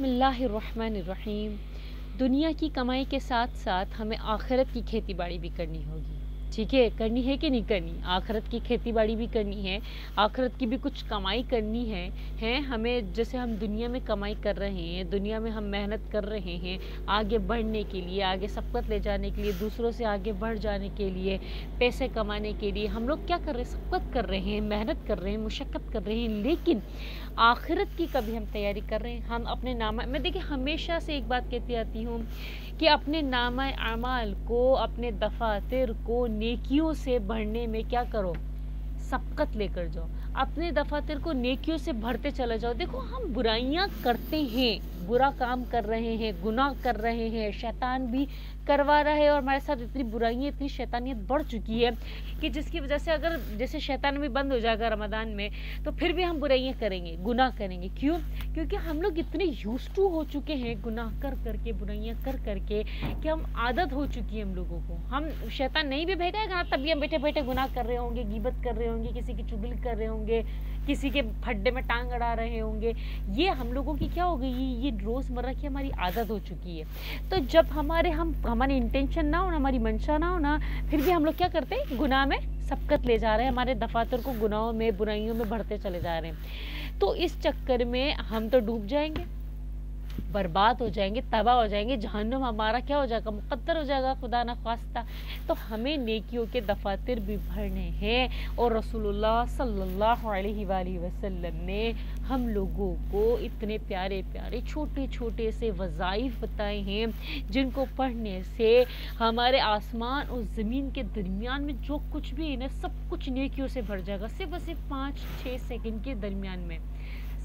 बिस्मिल्लाहिर्रहमानिर्रहीम। दुनिया की कमाई के साथ साथ हमें आखिरत की खेती बाड़ी भी करनी होगी। ठीक है, करनी है कि नहीं करनी? आखिरत की खेती बाड़ी भी करनी है, आखिरत की भी कुछ कमाई करनी है हमें। जैसे हम दुनिया में कमाई कर रहे हैं, दुनिया में हम मेहनत कर रहे हैं आगे बढ़ने के लिए, आगे सबकत ले जाने के लिए, दूसरों से आगे बढ़ जाने के लिए, पैसे कमाने के लिए हम लोग क्या कर रहे हैं? सबकत कर रहे हैं, मेहनत कर रहे हैं, मुशक्क़त कर रहे हैं, लेकिन आखिरत की कभी हम तैयारी कर रहे हैं? हम अपने नामा, मैं देखिए हमेशा से एक बात कहती आती हूँ कि अपने नामा अमाल को, अपने दफातर को नेकियों से भरने में क्या करो? सबकत लेकर जाओ, अपने दफातर को नेकियों से भरते चले जाओ। देखो हम बुराइयां करते हैं, बुरा काम कर रहे हैं, गुनाह कर रहे हैं, शैतान भी करवा रहा है और हमारे साथ इतनी बुराइयां, इतनी शैतानियत बढ़ चुकी है कि जिसकी वजह से अगर जैसे शैतान भी बंद हो जाएगा रमज़ान में तो फिर भी हम बुराइयां करेंगे, गुनाह करेंगे। क्यों? क्योंकि हम लोग इतने यूज्ड टू हो चुके हैं गुनाह कर करके, बुराइयां कर करके, कि हम आदत हो चुकी है हम लोगों को। हम शैतान नहीं भी भेजेगा तब भी हम बैठे बैठे गुनाह कर रहे होंगे, गीबत कर रहे होंगे, किसी की चुगली कर रहे होंगे, किसी के फड्डे में टांग अड़ा रहे होंगे। ये हम लोगों की क्या हो गई? ये रोज़मर्रा की हमारी आदत हो चुकी है। तो जब हमारी इंटेंशन ना हो, हमारी मंशा ना हो ना, फिर भी हम लोग क्या करते हैं? गुनाह में सबकत ले जा रहे हैं, हमारे दफातर को गुनाहों में, बुराइयों में बढ़ते चले जा रहे हैं। तो इस चक्कर में हम तो डूब जाएंगे, बर्बाद हो जाएंगे, तबाह हो जाएंगे, जहन्नुम हमारा क्या हो जाएगा? मुकद्दर हो जाएगा, खुदा ना ख्वास्ता। तो हमें नेकियों के दफातर भी भरने हैं और रसूलुल्लाह सल्लल्लाहु अलैहि वसल्लम ने हम लोगों को इतने प्यारे प्यारे छोटे छोटे से वज़ाइफ बताए हैं जिनको पढ़ने से हमारे आसमान और ज़मीन के दरमियान में जो कुछ भी है ना, सब कुछ नेकियों से भर जाएगा। सिर्फ 5-6 सेकंड के दरमियान में,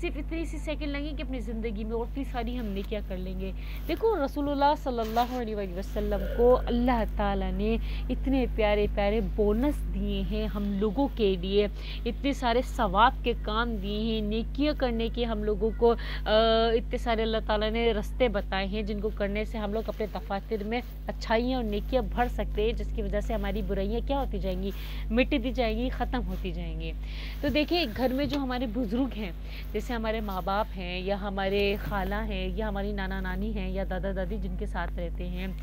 सिर्फ इतनी सी सेकंड लगेंगे कि अपनी ज़िंदगी में और इतनी सारी हम नेकियां कर लेंगे। देखो रसूलुल्लाह सल्लल्लाहु अलैहि वसल्लम को अल्लाह ताला ने इतने प्यारे प्यारे बोनस दिए हैं हम लोगों के लिए, इतने सारे सवाब के काम दिए हैं, नेकियां करने के हम लोगों को इतने सारे अल्लाह ताला ने रास्ते बताए हैं जिनको करने से हम लोग अपने दफातर में अच्छाइयाँ और नेकियां भर सकते हैं, जिसकी वजह से हमारी बुराइयाँ क्या होती जाएंगी? मिटती जाएंगी, ख़त्म होती जाएंगी। तो देखिए घर में जो हमारे बुज़ुर्ग हैं, जैसे हमारे माँ बाप हैं या हमारे खाला हैं या हमारी नाना नानी हैं या दादा दादी जिनके साथ रहते हैं,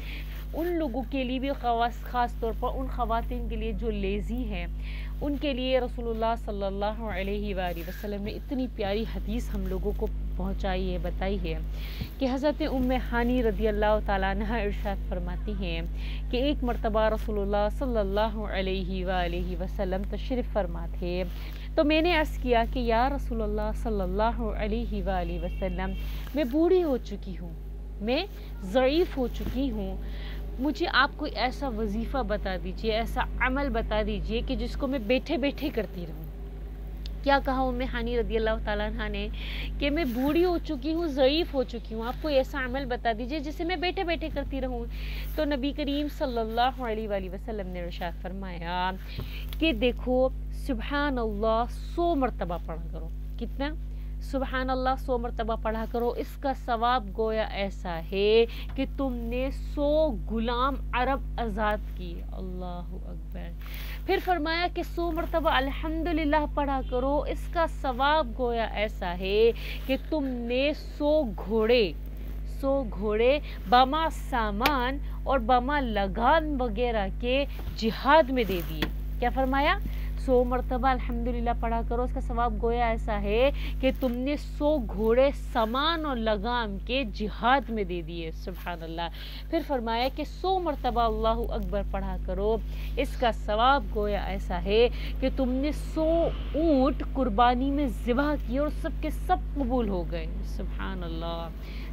उन लोगों के लिए भी ख़ास तौर पर उन ख़वातीन के लिए जो लेज़ी हैं, उनके लिए रसूलुल्लाह सल्लल्लाहु अलैहि वसल्लम ने इतनी प्यारी हदीस हम लोगों को पहुँचाई है, बताई है कि हज़रत उम्मे हानी रज़ी अल्लाह ताला अन्हा इरशाद फरमाती हैं कि एक मरतबा रसूलुल्लाह सल्लल्लाहु अलैहि वसल्लम तशरीफ़ फरमा थे, तो मैंने अर्ज़ किया कि या रसूलुल्लाह सल्लल्लाहु अलैहि वसल्लम, मैं बूढ़ी हो चुकी हूँ, मैं ज़ईफ़ हो चुकी हूँ, मुझे आप कोई ऐसा वजीफ़ा बता दीजिए, ऐसा अमल बता दीजिए कि जिसको मैं बैठे बैठे करती रहूँ। क्या कहा उम्मे हानी रज़ी अल्लाह ताला अन्हा ने कि मैं बूढ़ी हो चुकी हूँ, ज़ईफ़ हो चुकी हूँ, आप कोई ऐसा अमल बता दीजिए जिसे मैं बैठे बैठे करती रहूँ। तो नबी करीम सल्लल्लाहु अलैहि वसल्लम ने इरशाद फरमाया कि देखो सुबहान अल्लाह 100 मरतबा पढ़ा करो। कितना? सुबहान अल्लाह 100 मरतबा पढ़ा करो। इसका सवाब गोया ऐसा है कि तुमने 100 गुलाम अरब आज़ाद किए। अल्लाहु अकबर। फिर फरमाया कि 100 मरतबा अल्हम्दुलिल्लाह पढ़ा करो। इसका सवाब गोया ऐसा है कि तुमने 100 घोड़े बमा सामान और बमा लगान वगैरह के जिहाद में दे दिए। क्या फरमाया? 100 मरतबा अल्हम्दुलिल्लाह पढ़ा करो, उसका सवाब गोया ऐसा है कि तुमने 100 घोड़े सामान और लगाम के जिहाद में दे दिए। सुभान अल्लाह। फिर फरमाया कि 100 मरतबा अल्लाहु अकबर पढ़ा करो, इसका सवाब गोया ऐसा है कि तुमने 100 ऊँट कुर्बानी में ज़िबा किए और सब के सब कबूल हो गए। सुभान अल्लाह।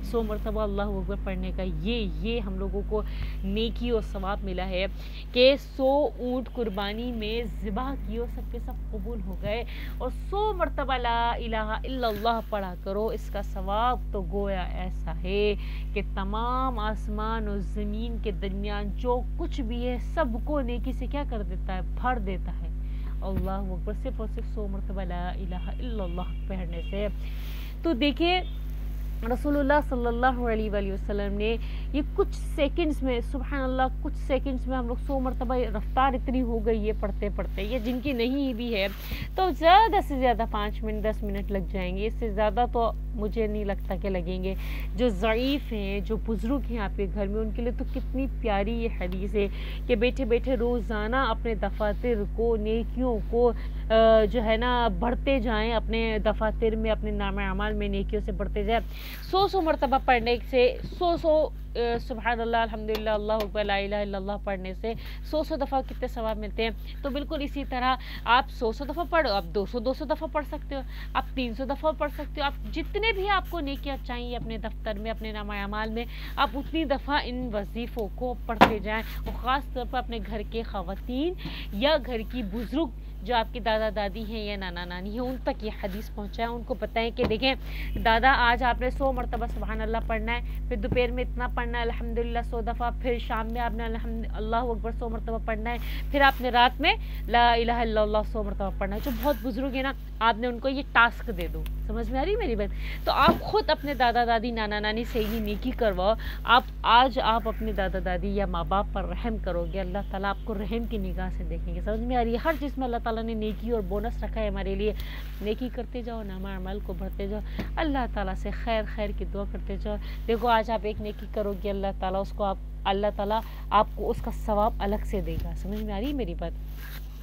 100 मरतबा अल्लाहु अकबर पढ़ने का ये हम लोगों को नेकी और सवाब मिला है कि 100 ऊँट कुर्बानी में ज़िबा किए और सबके सब कबूल हो गए। और 100 मरतबा ला इलाहा इल्लल्लाह पढ़ा करो, इसका सवाब तो गोया ऐसा है कि तमाम आसमान और ज़मीन के दरमियान जो कुछ भी है सबको नेकी से क्या कर देता है? भर देता है। अल्लाहु अकबर। सिर्फ और सिर्फ 100 मरतबा ला इलाहा इल्लल्लाह पढ़ने से। तो देखिए रसूलुल्लाह सल्लल्लाहु अलैहि वसल्लम ने ये कुछ सेकंड्स में, सुभान अल्लाह, कुछ सेकंड्स में हम लोग 100 मरतबा, रफ्तार इतनी हो गई है पढ़ते पढ़ते, ये जिनकी नहीं भी है तो ज़्यादा से ज़्यादा 5 मिनट 10 मिनट लग जाएंगे, इससे ज़्यादा तो مجھے نہیں لگتا کہ لگیں گے. جو ضعیف ہیں، جو بزرگ ہیں آپ کے گھر میں، ان کے لیے تو کتنی پیاری یہ حدیث ہے کہ بیٹھے بیٹھے روزانہ اپنے دفاتر کو، نیکیوں کو جو ہے نا بڑھتے جائیں، اپنے دفاتر میں، اپنے نامہ اعمال میں نیکیوں سے بڑھتے جائیں. 100 مرتبہ پڑھنے سے 100 سبحان اللہ الحمدللہ اللہ اکبر لا الہ الا اللہ پڑھنے سے 100 دفعہ کتنے ثواب ملتے ہیں. تو بالکل اسی طرح آپ 100 دفعہ پڑھو، آپ 200 دفعہ پڑھ سکتے ہو، آپ 300 دفعہ پڑھ سکتے ہو، آپ جتنے بھی آپ کو نیکیاں چاہیے اپنے دفتر میں، اپنے نامہ اعمال میں، آپ اتنی دفعہ ان وظیفوں کو پڑھتے جائیں. اور خاص طور پر اپنے گھر کے خواتین یا گھر کی بزرگ جو آپ کی دادا دادی ہیں یا نانا نانی ہیں، ان تک یہ حدیث پہنچائیں. ان کو بتائیں کہ دیکھیں دادا آج آپ نے 100 مرتبہ سبحان اللہ پڑھنا ہے، پھر دوپہر میں اتنا پڑھنا ہے الحمدللہ 100 دفعہ، پھر شام میں آپ نے اللہ اکبر 100 مرتبہ پڑھنا ہے، پھر آپ نے رات میں لا الہ الا اللہ 100 مرتبہ پڑھنا ہے. جو بہت بزرگ ہیں نا، آپ نے ان کو یہ ٹاسک دے دو. سمجھ میں آ رہی میری بات؟ تو آپ خود اپنے دادا دادی نانا نانی سے یہ نیکی کرواؤ. آج آپ اپنے دادا دادی یا ماں باپ پر رحم کرو گے، اللہ تعالیٰ آپ کو رحم کی نگاہ سے دیکھیں گے. سمجھ میں آ رہی ہے؟ ہر چیز میں اللہ تعالیٰ نے نیکی اور بونس رکھا ہے ہمارے لیے. نیکی کرتے جاؤ، نامہ اعمال کو بڑھتے جاؤ، اللہ تعالیٰ سے خیر کی دعا کرتے جاؤ. دیکھو آج آپ ایک نیکی کرو گے، اللہ تعالیٰ آپ کو اس کا ثواب الگ سے دے گا. سمجھ میں آ رہی ہے میری بات؟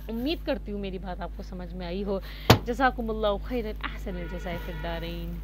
امید کرتی ہوں میری بات آپ کو سمجھ میں آئی ہو. جزاکم اللہ خیرا، احسن الجزاء فی الدارین.